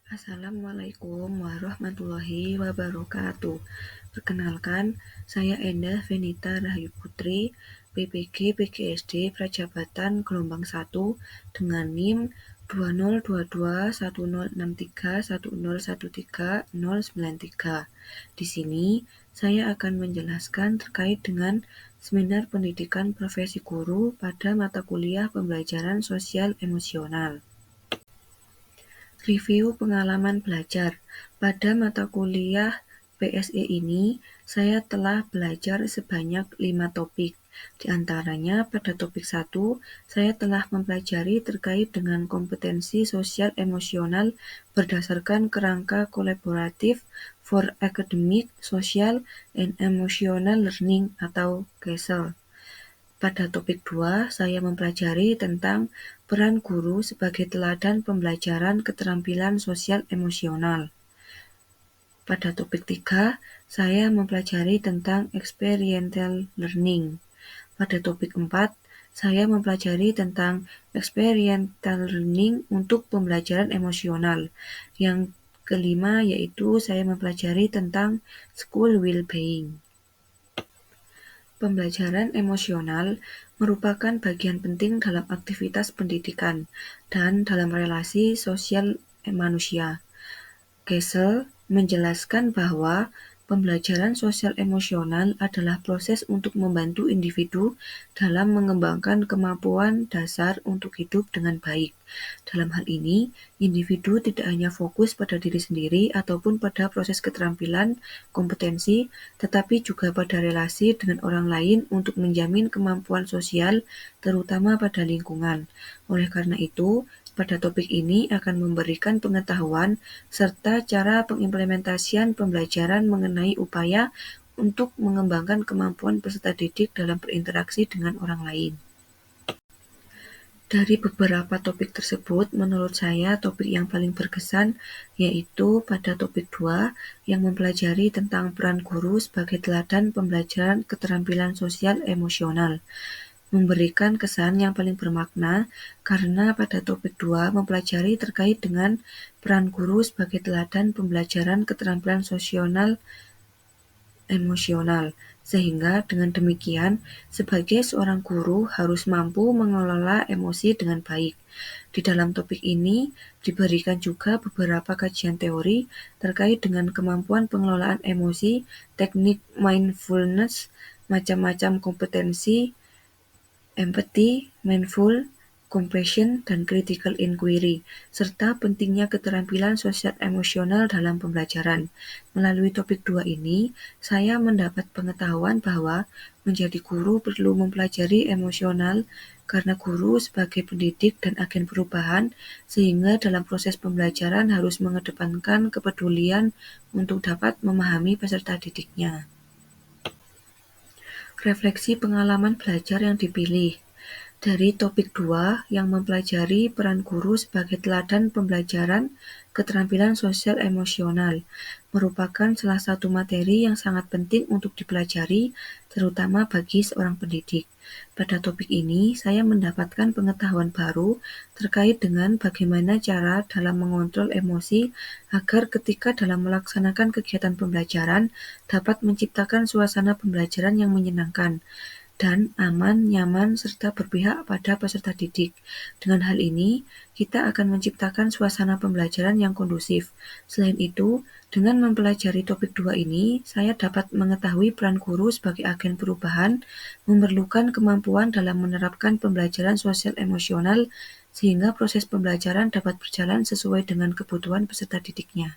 Assalamualaikum warahmatullahi wabarakatuh. Perkenalkan, saya Endah Venita Rahayu Putri, PPG PGSD Prajabatan Gelombang 1 dengan NIM 2022106310130093. Di sini, saya akan menjelaskan terkait dengan seminar pendidikan profesi guru pada mata kuliah pembelajaran sosial emosional. Review pengalaman belajar. Pada mata kuliah PSE ini, saya telah belajar sebanyak 5 topik. Di antaranya pada topik 1, saya telah mempelajari terkait dengan kompetensi sosial emosional berdasarkan kerangka kolaboratif for academic, social, and emotional learning atau KESEL. Pada topik 2, saya mempelajari tentang peran guru sebagai teladan pembelajaran keterampilan sosial emosional. Pada topik 3, saya mempelajari tentang experiential learning. Pada topik 4, saya mempelajari tentang experiential learning untuk pembelajaran emosional. Yang kelima yaitu saya mempelajari tentang school well-being. Pembelajaran emosional merupakan bagian penting dalam aktivitas pendidikan dan dalam relasi sosial manusia. Gesell menjelaskan bahwa pembelajaran sosial emosional adalah proses untuk membantu individu dalam mengembangkan kemampuan dasar untuk hidup dengan baik. Dalam hal ini, individu tidak hanya fokus pada diri sendiri ataupun pada proses keterampilan, kompetensi, tetapi juga pada relasi dengan orang lain untuk menjamin kemampuan sosial, terutama pada lingkungan. Oleh karena itu, pada topik ini akan memberikan pengetahuan serta cara pengimplementasian pembelajaran mengenai upaya untuk mengembangkan kemampuan peserta didik dalam berinteraksi dengan orang lain. Dari beberapa topik tersebut, menurut saya topik yang paling berkesan yaitu pada topik 2 yang mempelajari tentang peran guru sebagai teladan pembelajaran keterampilan sosial emosional. Memberikan kesan yang paling bermakna karena pada topik 2 mempelajari terkait dengan peran guru sebagai teladan pembelajaran keterampilan sosial emosional. Sehingga dengan demikian, sebagai seorang guru harus mampu mengelola emosi dengan baik. Di dalam topik ini diberikan juga beberapa kajian teori terkait dengan kemampuan pengelolaan emosi, teknik mindfulness, macam-macam kompetensi, empathy, mindful, compassion, dan critical inquiry, serta pentingnya keterampilan sosial emosional dalam pembelajaran. Melalui topik 2 ini, saya mendapat pengetahuan bahwa menjadi guru perlu mempelajari emosional karena guru sebagai pendidik dan agen perubahan, sehingga dalam proses pembelajaran harus mengedepankan kepedulian untuk dapat memahami peserta didiknya. Refleksi pengalaman belajar yang dipilih. Dari topik 2 yang mempelajari peran guru sebagai teladan pembelajaran keterampilan sosial emosional merupakan salah satu materi yang sangat penting untuk dipelajari, terutama bagi seorang pendidik. Pada topik ini, saya mendapatkan pengetahuan baru terkait dengan bagaimana cara dalam mengontrol emosi agar ketika dalam melaksanakan kegiatan pembelajaran dapat menciptakan suasana pembelajaran yang menyenangkan dan aman, nyaman, serta berpihak pada peserta didik. Dengan hal ini, kita akan menciptakan suasana pembelajaran yang kondusif. Selain itu, dengan mempelajari topik 2 ini, saya dapat mengetahui peran guru sebagai agen perubahan, memerlukan kemampuan dalam menerapkan pembelajaran sosial emosional, sehingga proses pembelajaran dapat berjalan sesuai dengan kebutuhan peserta didiknya.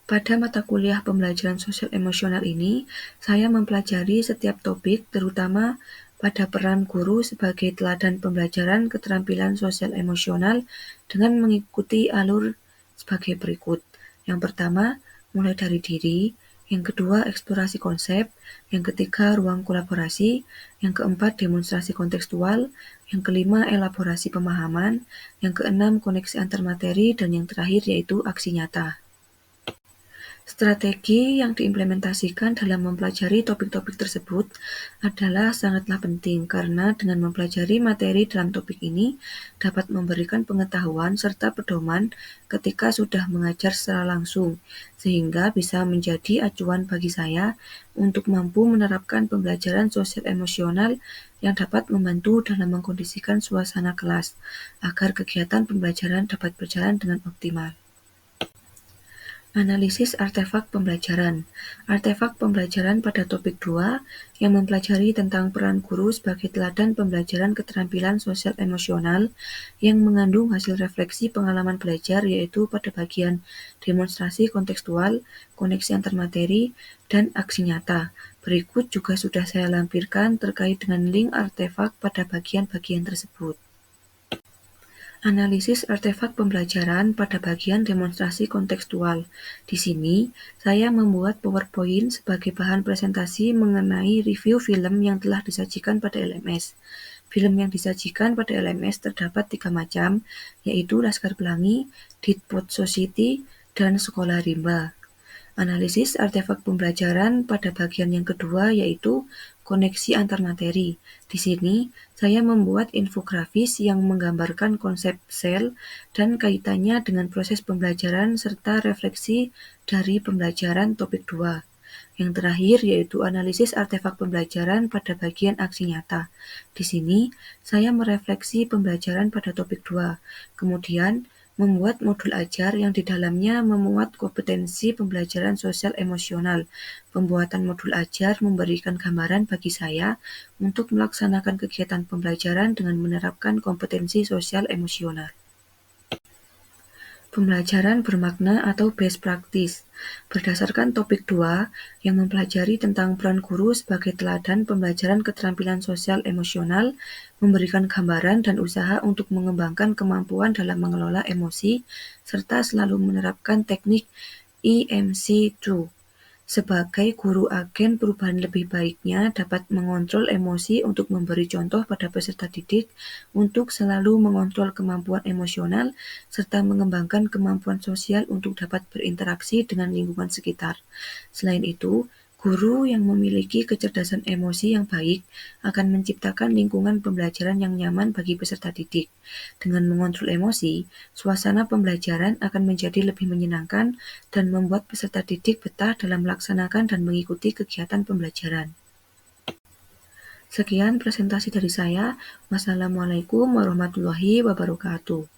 Pada mata kuliah pembelajaran sosial emosional ini, saya mempelajari setiap topik, terutama pada peran guru sebagai teladan pembelajaran keterampilan sosial emosional dengan mengikuti alur sebagai berikut. Yang pertama, mulai dari diri. Yang kedua, eksplorasi konsep. Yang ketiga, ruang kolaborasi. Yang keempat, demonstrasi kontekstual. Yang kelima, elaborasi pemahaman. Yang keenam, koneksi antar materi. Dan yang terakhir yaitu aksi nyata. Strategi yang diimplementasikan dalam mempelajari topik-topik tersebut adalah sangatlah penting karena dengan mempelajari materi dalam topik ini dapat memberikan pengetahuan serta pedoman ketika sudah mengajar secara langsung, sehingga bisa menjadi acuan bagi saya untuk mampu menerapkan pembelajaran sosial emosional yang dapat membantu dalam mengkondisikan suasana kelas, agar kegiatan pembelajaran dapat berjalan dengan optimal. Analisis artefak pembelajaran. Artefak pembelajaran pada topik 2 yang mempelajari tentang peran guru sebagai teladan pembelajaran keterampilan sosial emosional yang mengandung hasil refleksi pengalaman belajar yaitu pada bagian demonstrasi kontekstual, koneksi antar materi, dan aksi nyata. Berikut juga sudah saya lampirkan terkait dengan link artefak pada bagian-bagian tersebut. Analisis artefak pembelajaran pada bagian demonstrasi kontekstual. Di sini, saya membuat PowerPoint sebagai bahan presentasi mengenai review film yang telah disajikan pada LMS. Film yang disajikan pada LMS terdapat 3 macam, yaitu Laskar Pelangi, Ditpot Society, dan Sekolah Rimba. Analisis artefak pembelajaran pada bagian yang kedua yaitu koneksi antar materi. Di sini, saya membuat infografis yang menggambarkan konsep sel dan kaitannya dengan proses pembelajaran serta refleksi dari pembelajaran topik 2. Yang terakhir yaitu analisis artefak pembelajaran pada bagian aksi nyata. Di sini, saya merefleksi pembelajaran pada topik 2. Kemudian, membuat modul ajar yang di dalamnya memuat kompetensi pembelajaran sosial emosional. Pembuatan modul ajar memberikan gambaran bagi saya untuk melaksanakan kegiatan pembelajaran dengan menerapkan kompetensi sosial emosional. Pembelajaran bermakna atau best practice. Berdasarkan topik 2 yang mempelajari tentang peran guru sebagai teladan pembelajaran keterampilan sosial emosional, memberikan gambaran dan usaha untuk mengembangkan kemampuan dalam mengelola emosi, serta selalu menerapkan teknik EMC2. Sebagai guru agen perubahan lebih baiknya dapat mengontrol emosi untuk memberi contoh pada peserta didik untuk selalu mengontrol kemampuan emosional serta mengembangkan kemampuan sosial untuk dapat berinteraksi dengan lingkungan sekitar. Selain itu, guru yang memiliki kecerdasan emosi yang baik akan menciptakan lingkungan pembelajaran yang nyaman bagi peserta didik. Dengan mengontrol emosi, suasana pembelajaran akan menjadi lebih menyenangkan dan membuat peserta didik betah dalam melaksanakan dan mengikuti kegiatan pembelajaran. Sekian presentasi dari saya. Wassalamualaikum warahmatullahi wabarakatuh.